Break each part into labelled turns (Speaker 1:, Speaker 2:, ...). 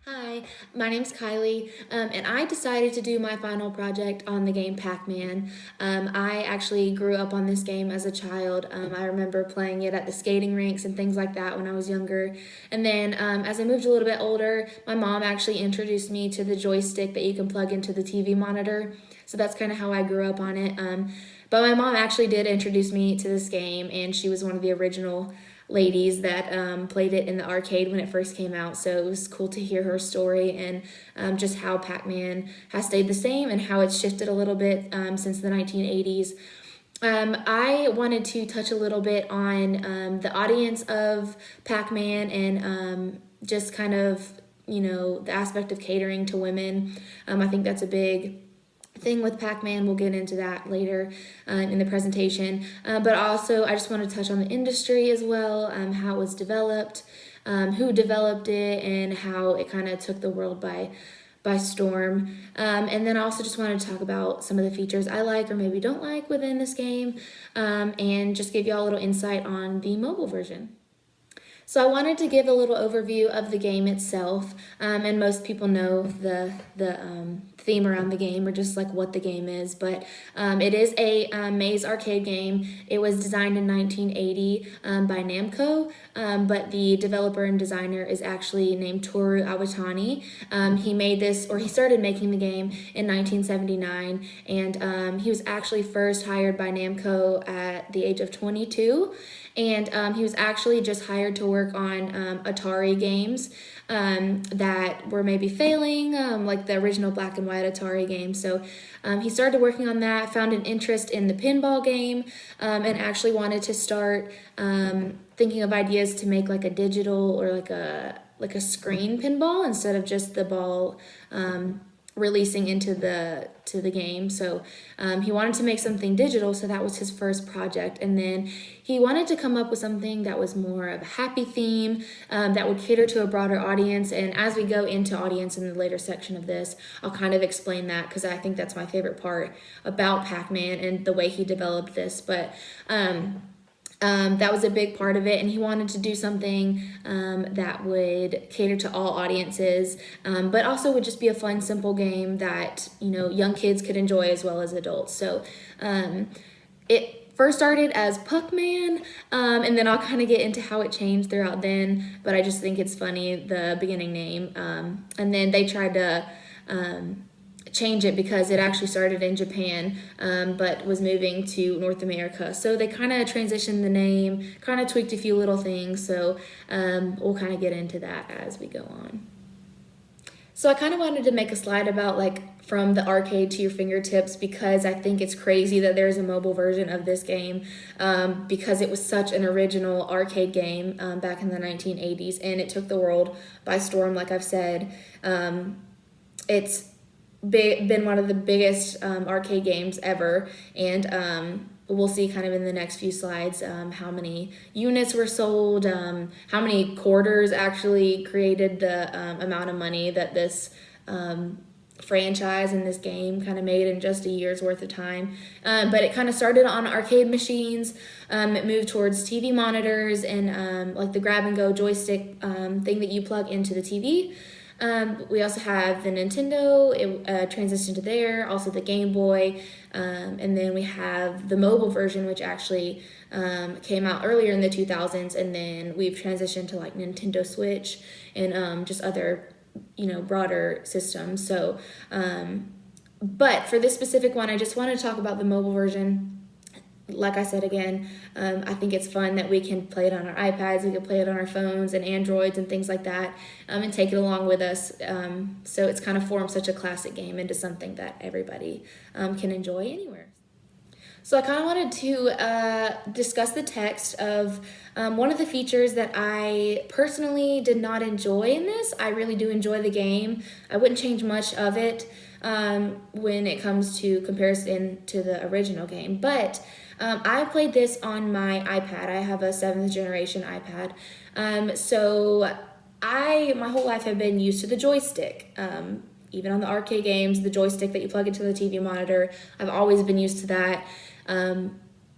Speaker 1: Hi, my name's Kylie, and I decided to do my final project on the game Pac-Man. I actually grew up on this game as a child. I remember playing it at the skating rinks and things like that when I was younger. And then as I moved a little bit older, my mom actually introduced me to the joystick that you can plug into the TV monitor. So that's kind of how I grew up on it. But my mom actually did introduce me to this game, and she was one of the original ladies that played it in the arcade when it first came out. So it was cool to hear her story and just how Pac-Man has stayed the same and how it's shifted a little bit since the 1980s. I wanted to touch a little bit on the audience of Pac-Man and just kind of, the aspect of catering to women. I think that's a big thing with Pac-Man. We'll get into that later in the presentation. But also, I just want to touch on the industry as well, how it was developed, who developed it, and how it kind of took the world by storm. And then I also just wanted to talk about some of the features I like or maybe don't like within this game, and just give y'all a little insight on the mobile version. So I wanted to give a little overview of the game itself, and most people know the theme around the game or just like what the game is, but it is a maze arcade game. It was designed in 1980 by Namco, but the developer and designer is actually named Toru Iwatani. He made this, or he started making the game in 1979, and he was actually first hired by Namco at the age of 22. And he was actually just hired to work on Atari games that were maybe failing, like the original black and white Atari game. So he started working on that, found an interest in the pinball game, and actually wanted to start thinking of ideas to make like a digital or like a screen pinball instead of just the ball releasing into the game. So he wanted to make something digital, so that was his first project. And then he wanted to come up with something that was more of a happy theme, that would cater to a broader audience. And as we go into audience in the later section of this, I'll kind of explain that, because I think that's my favorite part about Pac-Man and the way he developed this. But that was a big part of it, and he wanted to do something that would cater to all audiences, but also would just be a fun, simple game that young kids could enjoy as well as adults. So it first started as Puck-Man, and then I'll kind of get into how it changed throughout then, but I just think it's funny, the beginning name. And then they tried to change it because it actually started in Japan, but was moving to North America. So they kind of transitioned the name, kind of tweaked a few little things. So we'll kind of get into that as we go on. So I kind of wanted to make a slide about like from the arcade to your fingertips, because I think it's crazy that there's a mobile version of this game, because it was such an original arcade game back in the 1980s, and it took the world by storm, like I've said. It's been one of the biggest arcade games ever, and we'll see kind of in the next few slides how many units were sold, how many quarters actually created the amount of money that this franchise and this game kind of made in just a year's worth of time. But it kind of started on arcade machines. It moved towards TV monitors and like the grab and go joystick thing that you plug into the TV. We also have the Nintendo, it transitioned to there, also the Game Boy, and then we have the mobile version, which actually came out earlier in the 2000s, and then we've transitioned to like Nintendo Switch and just other, broader systems. So, but for this specific one, I just want to talk about the mobile version. Like I said again, I think it's fun that we can play it on our iPads, we can play it on our phones and Androids and things like that, and take it along with us. So it's kind of formed such a classic game into something that everybody can enjoy anywhere. So I kind of wanted to discuss the text of one of the features that I personally did not enjoy in this. I really do enjoy the game. I wouldn't change much of it when it comes to comparison to the original game, but I played this on my iPad. I have a 7th generation iPad. So my whole life have been used to the joystick. Even on the arcade games, the joystick that you plug into the TV monitor, I've always been used to that.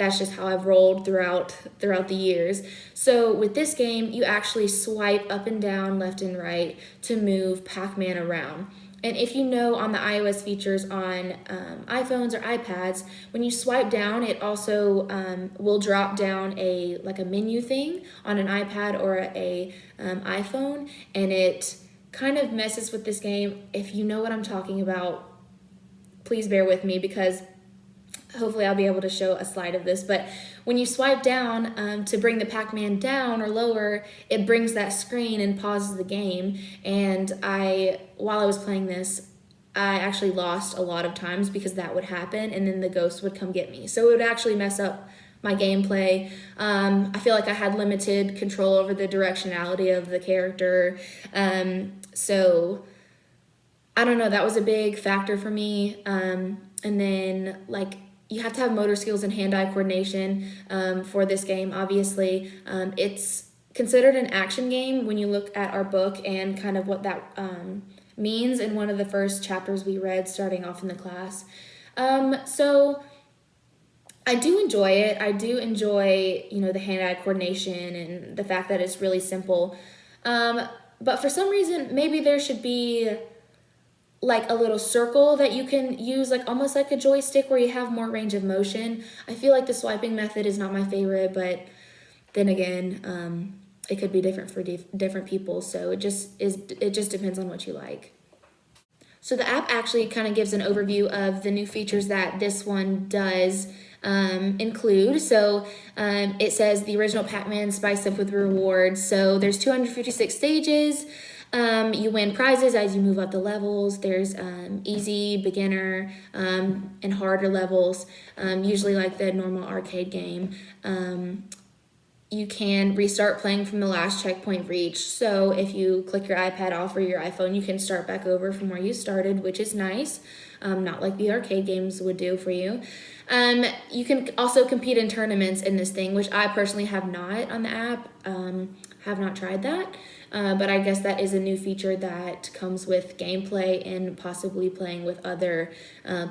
Speaker 1: that's just how I've rolled throughout the years. So with this game, you actually swipe up and down, left and right to move Pac-Man around. And if you know on the iOS features on iPhones or iPads, when you swipe down, it also will drop down a menu thing on an iPad or a iPhone, and it kind of messes with this game. If you know what I'm talking about, please bear with me because hopefully I'll be able to show a slide of this. But when you swipe down to bring the Pac-Man down or lower, it brings that screen and pauses the game. And while I was playing this, I actually lost a lot of times because that would happen, and then the ghost would come get me. So it would actually mess up my gameplay. I feel like I had limited control over the directionality of the character. So I don't know, that was a big factor for me. And then you have to have motor skills and hand-eye coordination for this game, obviously. It's considered an action game when you look at our book and kind of what that means in one of the first chapters we read starting off in the class. So I do enjoy it. I do enjoy, the hand-eye coordination and the fact that it's really simple. But for some reason, maybe there should be a little circle that you can use, almost like a joystick where you have more range of motion. I feel like the swiping method is not my favorite, but then again, it could be different for different people. So it just depends on what you like. So the app actually kind of gives an overview of the new features that this one does include. So it says the original Pac-Man spiced up with rewards. So there's 256 stages. You win prizes as you move up the levels. There's easy, beginner, and harder levels, usually like the normal arcade game. You can restart playing from the last checkpoint reached. So if you click your iPad off or your iPhone, you can start back over from where you started, which is nice. Not like the arcade games would do for you. You can also compete in tournaments in this thing, which I personally have not on the app. Have not tried that. But I guess that is a new feature that comes with gameplay and possibly playing with other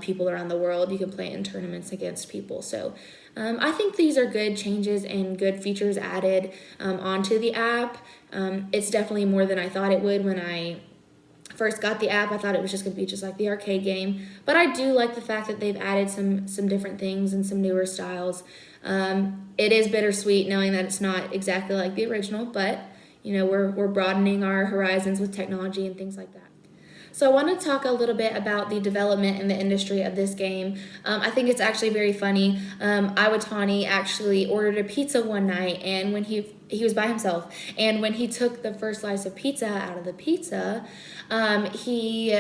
Speaker 1: people around the world. You can play in tournaments against people. So I think these are good changes and good features added onto the app. It's definitely more than I thought it would when I first got the app. I thought it was just going to be just like the arcade game. But I do like the fact that they've added some different things and some newer styles. It is bittersweet knowing that it's not exactly like the original, but we're broadening our horizons with technology and things like that. So I want to talk a little bit about the development and the industry of this game. I think it's actually very funny. Iwatani actually ordered a pizza one night, and when he was by himself, and when he took the first slice of pizza out of the pizza, he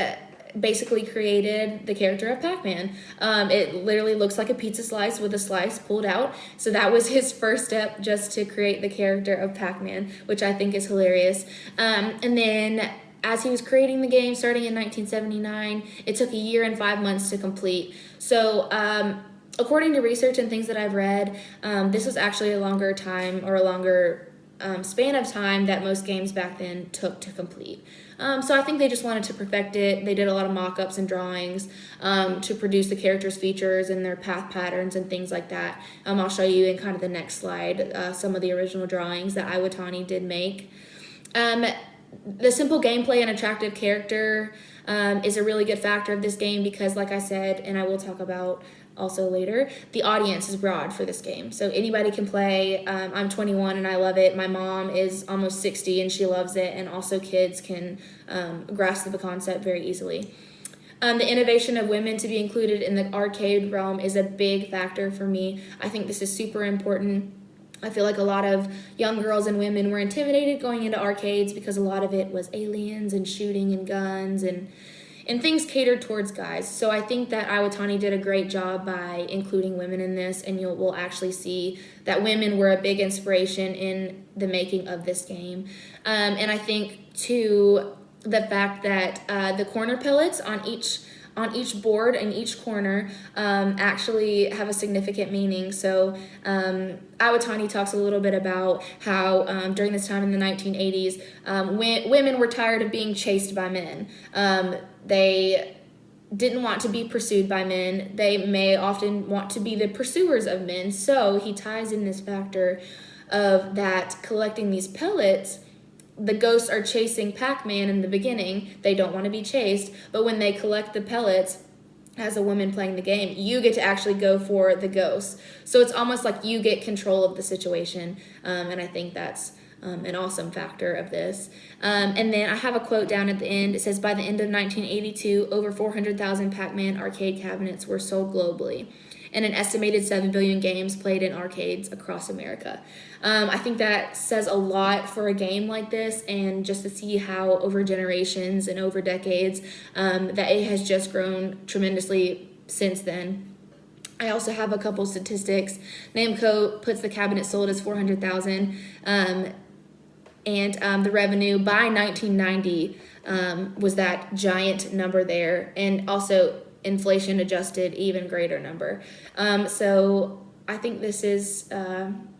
Speaker 1: basically created the character of Pac-Man. It literally looks like a pizza slice with a slice pulled out. So that was his first step, just to create the character of Pac-Man, which I think is hilarious. And then as he was creating the game, starting in 1979, it took 1 year and 5 months to complete. So according to research and things that I've read, this was actually a longer time or a longer span of time that most games back then took to complete. So I think they just wanted to perfect it. They did a lot of mock-ups and drawings to produce the characters' features and their path patterns and things like that. I'll show you in kind of the next slide some of the original drawings that Iwatani did make. The simple gameplay and attractive character is a really good factor of this game because, like I said, and I will talk about also later, the audience is broad for this game. So anybody can play. I'm 21 and I love it. My mom is almost 60 and she loves it. And also kids can grasp the concept very easily. The innovation of women to be included in the arcade realm is a big factor for me. I think this is super important. I feel like a lot of young girls and women were intimidated going into arcades because a lot of it was aliens and shooting and guns and things catered towards guys. So I think that Iwatani did a great job by including women in this, and we'll actually see that women were a big inspiration in the making of this game. And I think, too, the fact that the corner pellets on each board and each corner actually have a significant meaning. So Iwatani talks a little bit about how during this time in the 1980s, when women were tired of being chased by men. They didn't want to be pursued by men. They may often want to be the pursuers of men. So he ties in this factor of that collecting these pellets, the ghosts are chasing Pac-Man in the beginning. They don't want to be chased, but when they collect the pellets, as a woman playing the game, you get to actually go for the ghosts. So it's almost like you get control of the situation, and I think that's an awesome factor of this. And then I have a quote down at the end. It says, by the end of 1982, over 400,000 Pac-Man arcade cabinets were sold globally, and an estimated 7 billion games played in arcades across America. I think that says a lot for a game like this, and just to see how over generations and over decades that it has just grown tremendously since then. I also have a couple statistics. Namco puts the cabinet sold as 400,000, and the revenue by 1990 was that giant number there, and also inflation adjusted even greater number. So I think this is,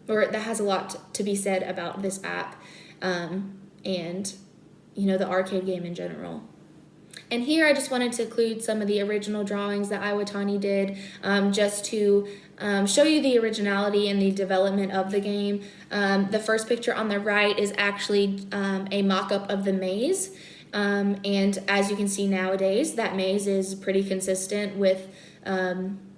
Speaker 1: or that has a lot to be said about this app, and the arcade game in general. And here I just wanted to include some of the original drawings that Iwatani did, just to show you the originality and the development of the game. The first picture on the right is actually a mock-up of the maze. And as you can see nowadays, that maze is pretty consistent with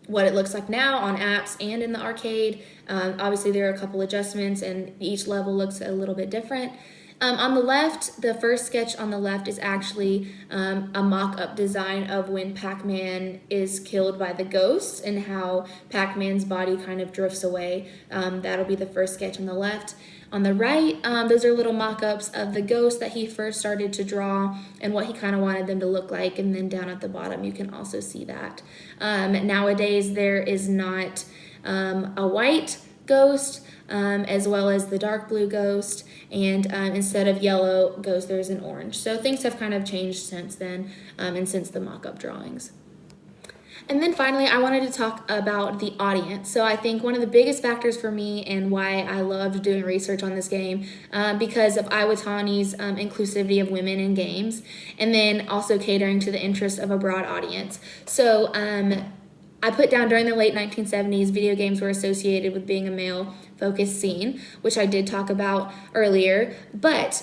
Speaker 1: what it looks like now on apps and in the arcade. Obviously, there are a couple adjustments, and each level looks a little bit different. On the left, the first sketch on the left is actually a mock-up design of when Pac-Man is killed by the ghosts and how Pac-Man's body kind of drifts away. That'll be the first sketch on the left. On the right, those are little mock-ups of the ghosts that he first started to draw and what he kind of wanted them to look like. And then down at the bottom, you can also see that. Nowadays, there is not a white ghost, as well as the dark blue ghost, and instead of yellow ghost, there's an orange. So things have kind of changed since then, and since the mock-up drawings. And then finally, I wanted to talk about the audience. So I think one of the biggest factors for me and why I loved doing research on this game, because of Iwatani's inclusivity of women in games, and then also catering to the interests of a broad audience. So I put down during the late 1970s, video games were associated with being a male-focused scene, which I did talk about earlier. But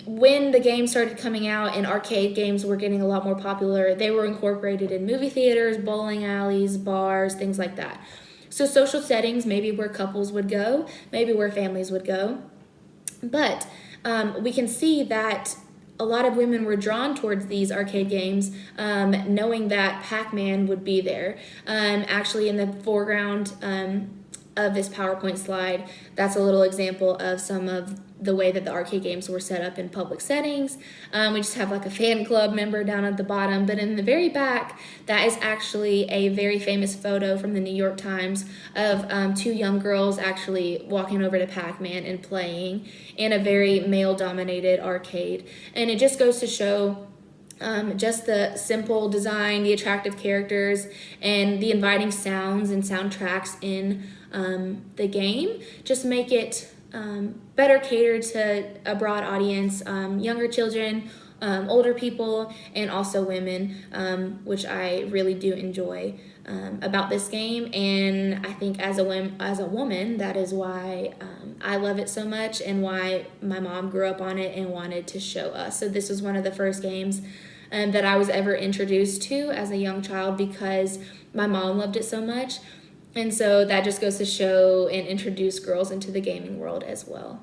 Speaker 1: when the game started coming out and arcade games were getting a lot more popular, they were incorporated in movie theaters, bowling alleys, bars, things like that. So social settings, maybe where couples would go, maybe where families would go. But we can see that a lot of women were drawn towards these arcade games, knowing that Pac-Man would be there. Actually, in the foreground of this PowerPoint slide, that's a little example of some of the way that the arcade games were set up in public settings. We just have like a fan club member down at the bottom, but in the very back, that is actually a very famous photo from the New York Times of two young girls actually walking over to Pac-Man and playing in a very male-dominated arcade. And it just goes to show just the simple design, the attractive characters, and the inviting sounds and soundtracks in the game just make it better catered to a broad audience, younger children, older people, and also women, which I really do enjoy about this game. And I think as a woman, that is why I love it so much and why my mom grew up on it and wanted to show us. So this was one of the first games that I was ever introduced to as a young child because my mom loved it so much. And so that just goes to show and introduce girls into the gaming world as well.